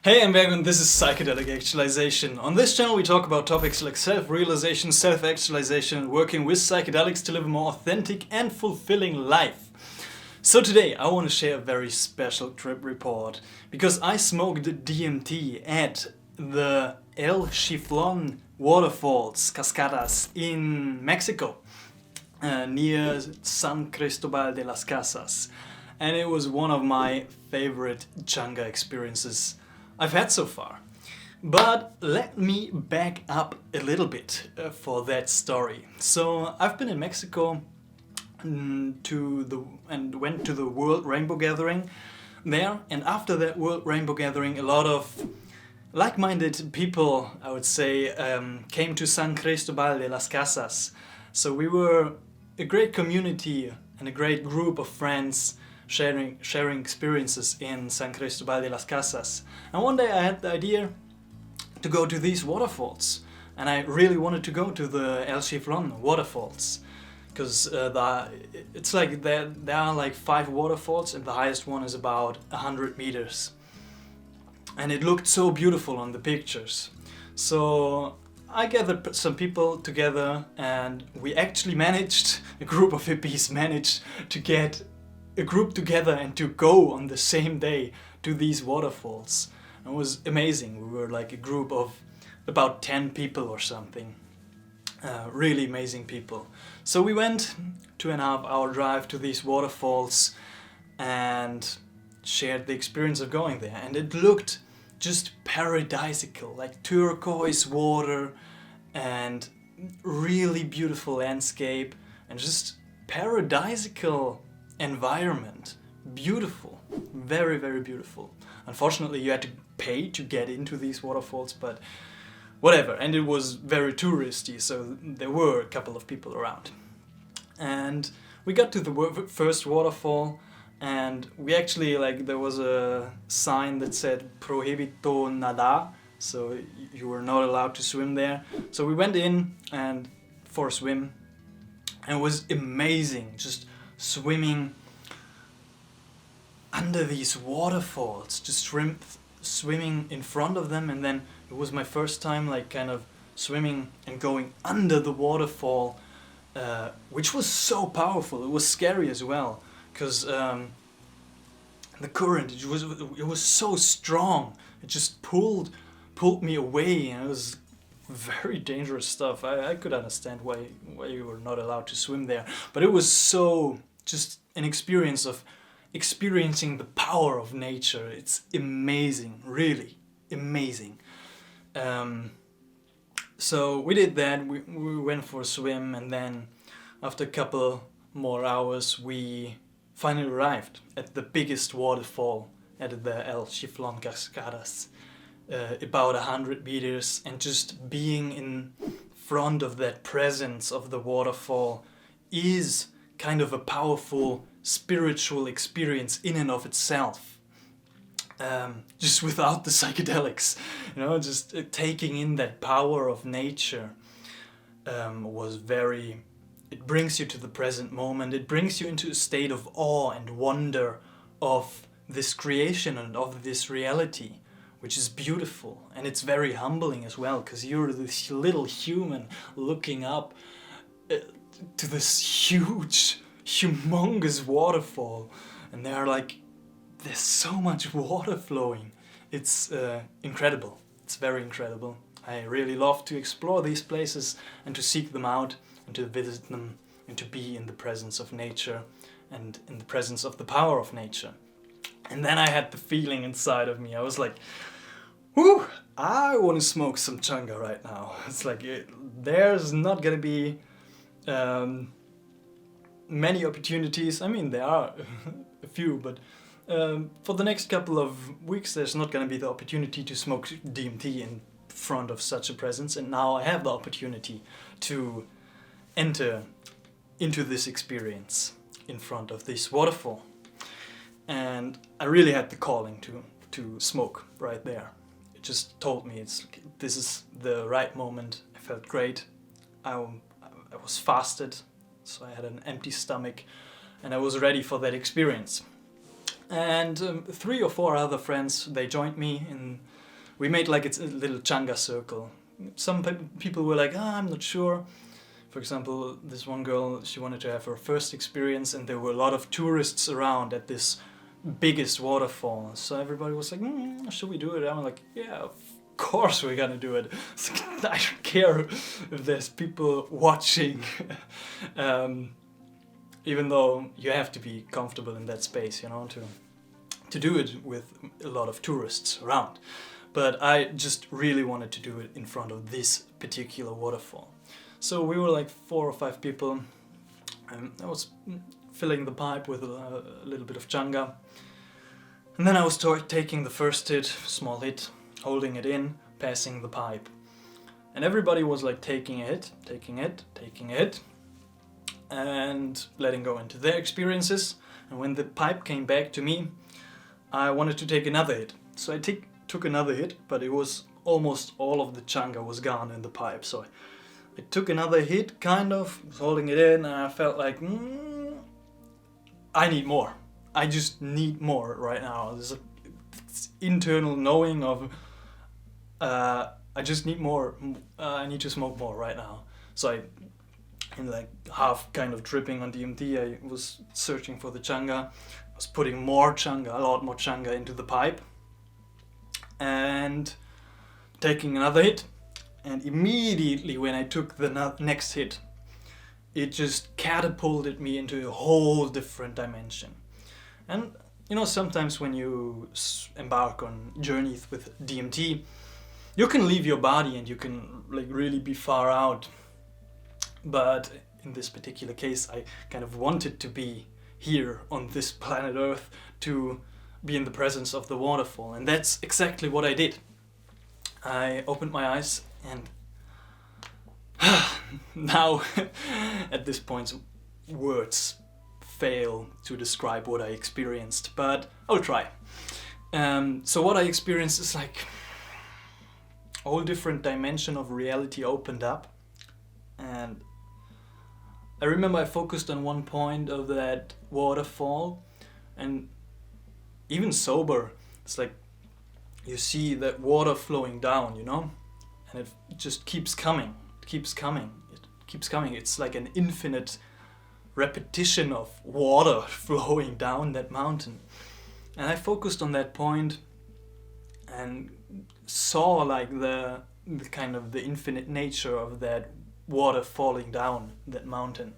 Hey, I'm Berg and this is Psychedelic Actualization. On this channel we talk about topics like self-realization, self-actualization and working with psychedelics to live a more authentic and fulfilling life. So today I want to share a very special trip report because I smoked DMT at the El Chiflon Waterfalls, Cascadas in Mexico, near San Cristobal de las Casas. And it was one of my favorite Changa experiences I've had so far. But let me back up a little bit for that story. So I've been in Mexico and went to the World Rainbow Gathering there, and after that World Rainbow Gathering a lot of like-minded people, I would say, came to San Cristobal de las Casas. So we were a great community and a great group of friends sharing experiences in San Cristobal de las Casas. And one day I had the idea to go to these waterfalls, and I really wanted to go to the El Chiflon Waterfalls because it's like there are like 5 waterfalls and the highest one is about 100 meters, and it looked so beautiful on the pictures. So I gathered some people together and we actually managed, a group of hippies managed to get a group together and to go on the same day to these waterfalls. It was amazing. We were like a group of about 10 people or something. Really amazing people. So we went 2.5-hour drive to these waterfalls and shared the experience of going there. And it looked just paradisical, like turquoise water and really beautiful landscape and just paradisical environment. Beautiful, very, very beautiful. Unfortunately, you had to pay to get into these waterfalls, but whatever. And it was very touristy, so there were a couple of people around. And we got to the first waterfall, and we actually, like, there was a sign that said "Prohibito nadar," so you were not allowed to swim there. So we went in and for a swim, and it was amazing, just swimming under these waterfalls, just swimming in front of them. And then it was my first time like kind of swimming and going under the waterfall, which was so powerful. It was scary as well because the current, it was so strong. It just pulled me away, and it was very dangerous stuff. I could understand why you were not allowed to swim there, but it was so just an experience of experiencing the power of nature. It's amazing, really amazing. So we did that. We went for a swim, and then after a couple more hours we finally arrived at the biggest waterfall at the El Chiflon Cascadas, about 100 meters, and just being in front of that presence of the waterfall is kind of a powerful spiritual experience in and of itself. Just without the psychedelics, just taking in that power of nature was very, it brings you to the present moment. It brings you into a state of awe and wonder of this creation and of this reality, which is beautiful. And it's very humbling as well, because you're this little human looking up to this huge, humongous waterfall, and there's so much water flowing. It's incredible. It's very incredible. I really love to explore these places and to seek them out and to visit them and to be in the presence of nature and in the presence of the power of nature. And then I had the feeling inside of me. I was like, whew, I want to smoke some Changa right now. It's like there's not gonna be many opportunities. I mean, there are a few, but for the next couple of weeks there's not going to be the opportunity to smoke DMT in front of such a presence, and now I have the opportunity to enter into this experience in front of this waterfall. And I really had the calling to smoke right there. It just told me this is the right moment. I felt great. I was fasted, so I had an empty stomach, and I was ready for that experience. And 3 or 4 other friends, they joined me, and we made like a little Changa circle. Some people were like, I'm not sure. For example, this one girl, she wanted to have her first experience, and there were a lot of tourists around at this biggest waterfall. So everybody was like, should we do it? I'm like, yeah, of course we're gonna do it. I don't care if there's people watching. Even though you have to be comfortable in that space, you know, to do it with a lot of tourists around. But I just really wanted to do it in front of this particular waterfall. So we were like 4 or 5 people, and I was filling the pipe with a little bit of Changa. And then I was taking the first hit, small hit, holding it in, passing the pipe. And everybody was like taking a hit, taking it, taking it, and letting go into their experiences. And when the pipe came back to me, I wanted to take another hit. So I took another hit, but it was almost all of the Changa was gone in the pipe. So I took another hit, kind of, was holding it in, and I felt like, I need more. I just need more right now. There's an internal knowing of, I just need more. I need to smoke more right now. So I, in like half kind of tripping on DMT, I was searching for the Changa. I was putting more Changa, a lot more Changa into the pipe, and taking another hit. And immediately when I took the next hit, it just catapulted me into a whole different dimension. And you know, sometimes when you embark on journeys with DMT, you can leave your body and you can like really be far out. But in this particular case, I kind of wanted to be here on this planet Earth to be in the presence of the waterfall. And that's exactly what I did. I opened my eyes, and now at this point words fail to describe what I experienced, but I'll try. So what I experienced is like a whole different dimension of reality opened up, and I remember I focused on one point of that waterfall, and even sober, it's like you see that water flowing down, you know, and it just keeps coming, it keeps coming, it keeps coming. It's like an infinite repetition of water flowing down that mountain. And I focused on that point and saw like the kind of the infinite nature of that water falling down that mountain.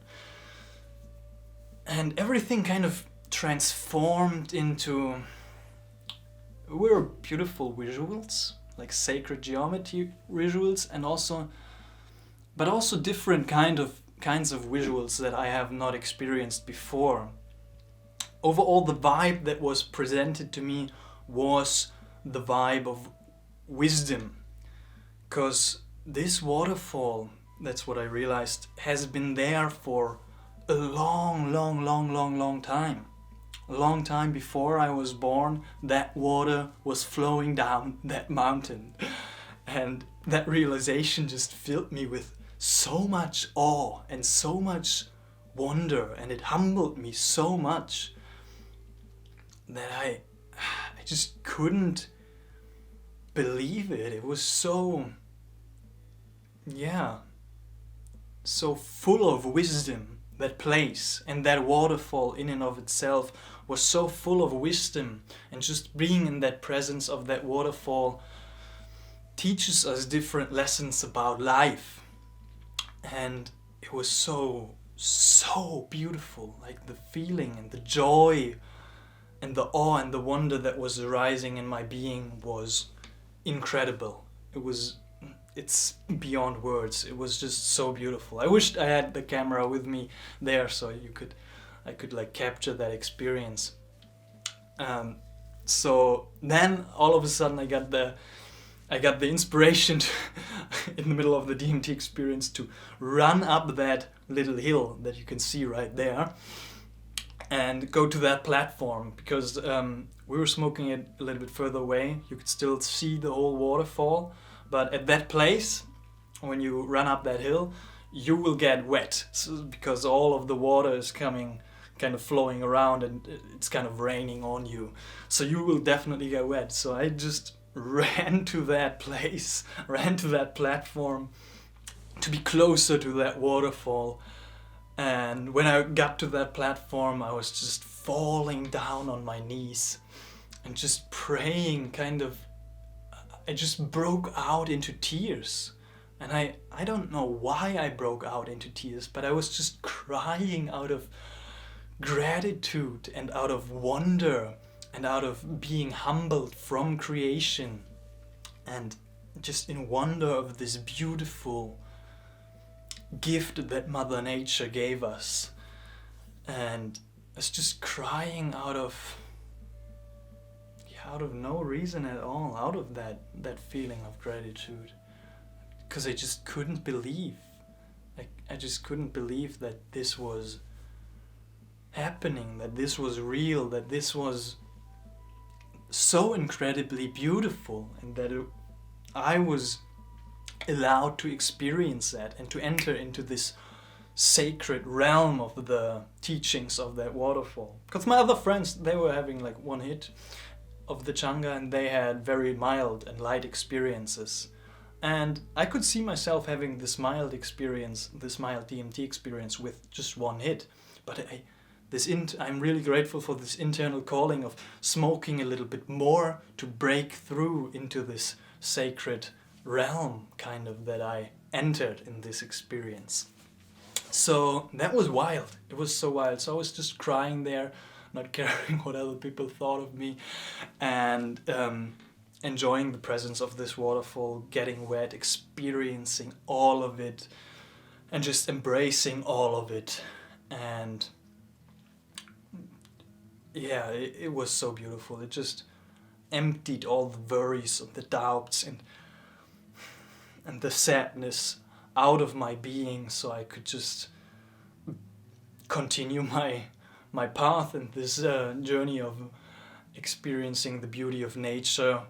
And everything kind of transformed into beautiful visuals, like sacred geometry visuals, and also different kinds of visuals that I have not experienced before. Overall, the vibe that was presented to me was the vibe of wisdom, because this waterfall, that's what I realized, has been there for a long time. A long time before I was born, that water was flowing down that mountain. And that realization just filled me with so much awe and so much wonder, and it humbled me so much that I just couldn't believe it. It was so full of wisdom. That place and that waterfall in and of itself was so full of wisdom, and just being in that presence of that waterfall teaches us different lessons about life. And it was so beautiful, like the feeling and the joy and the awe and the wonder that was arising in my being was incredible. It's beyond words. It was just so beautiful. I wished I had the camera with me there so I could like capture that experience. So then all of a sudden I got the inspiration in the middle of the DMT experience to run up that little hill that you can see right there and go to that platform, because we were smoking it a little bit further away. You could still see the whole waterfall. But at that place, when you run up that hill, you will get wet, because all of the water is coming kind of flowing around and it's kind of raining on you. So you will definitely get wet. So I just ran to that place, ran to that platform to be closer to that waterfall. And when I got to that platform, I was just falling down on my knees and just praying, I just broke out into tears. And I don't know why I broke out into tears, but I was just crying out of gratitude and out of wonder and out of being humbled from creation and just in wonder of this beautiful gift that Mother Nature gave us. And I was just crying out of no reason at all, out of that feeling of gratitude, because I just couldn't believe. I just couldn't believe that this was happening, that this was real, that this was so incredibly beautiful, and that I was allowed to experience that and to enter into this sacred realm of the teachings of that waterfall. Because my other friends, they were having like one hit of the Changa and they had very mild and light experiences. And I could see myself having this mild experience, this mild DMT experience with just one hit. But I'm really grateful for this internal calling of smoking a little bit more to break through into this sacred realm kind of that I entered in this experience. So that was wild. It was so wild. So I was just crying there, not caring what other people thought of me, and enjoying the presence of this waterfall, getting wet, experiencing all of it, and just embracing all of it. And yeah, it was so beautiful. It just emptied all the worries and the doubts and the sadness out of my being, so I could just continue my path and this journey of experiencing the beauty of nature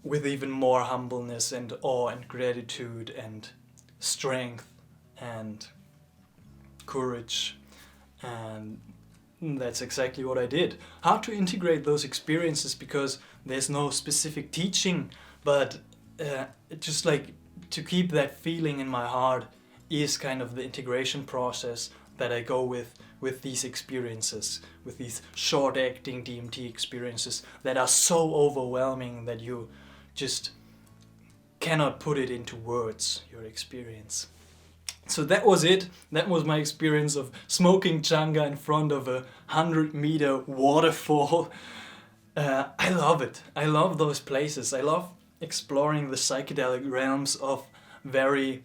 with even more humbleness and awe and gratitude and strength and courage. And that's exactly what I did. How to integrate those experiences, because there's no specific teaching, but just like to keep that feeling in my heart is kind of the integration process that I go with these experiences, with these short-acting DMT experiences that are so overwhelming that you just cannot put it into words, your experience. So that was it. That was my experience of smoking Changa in front of a 100-meter waterfall. I love it. I love those places. I love exploring the psychedelic realms of very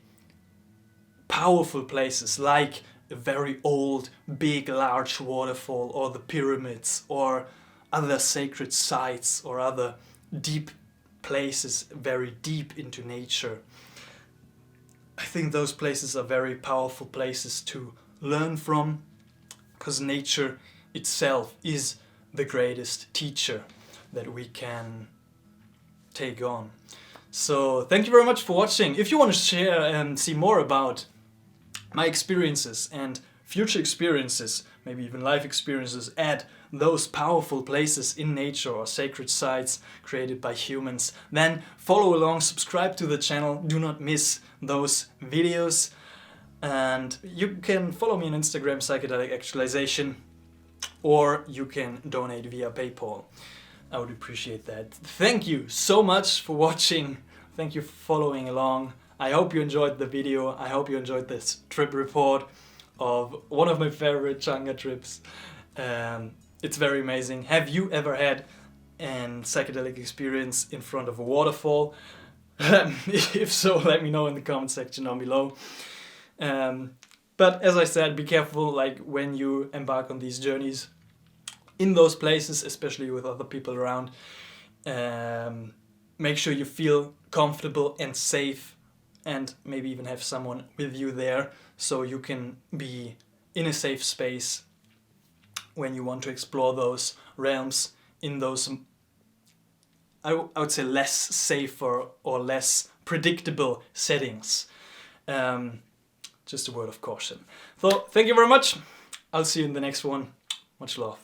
powerful places, like a very old, big, large waterfall, or the pyramids, or other sacred sites, or other deep places very deep into nature. I think those places are very powerful places to learn from, because nature itself is the greatest teacher that we can take on. So thank you very much for watching. If you want to share and see more about my experiences and future experiences, maybe even life experiences at those powerful places in nature or sacred sites created by humans, then follow along, subscribe to the channel, do not miss those videos. And you can follow me on Instagram, Psychedelic Actualization, or you can donate via PayPal. I would appreciate that. Thank you so much for watching. Thank you for following along. I hope you enjoyed the video. I hope you enjoyed this trip report of one of my favorite Changa trips. It's very amazing. Have you ever had an psychedelic experience in front of a waterfall? If so, let me know in the comment section down below. But as I said, be careful like when you embark on these journeys in those places, especially with other people around. Make sure you feel comfortable and safe, and maybe even have someone with you there so you can be in a safe space when you want to explore those realms in those, I would say, less safer or less predictable settings. Just a word of caution. So thank you very much. I'll see you in the next one. Much love.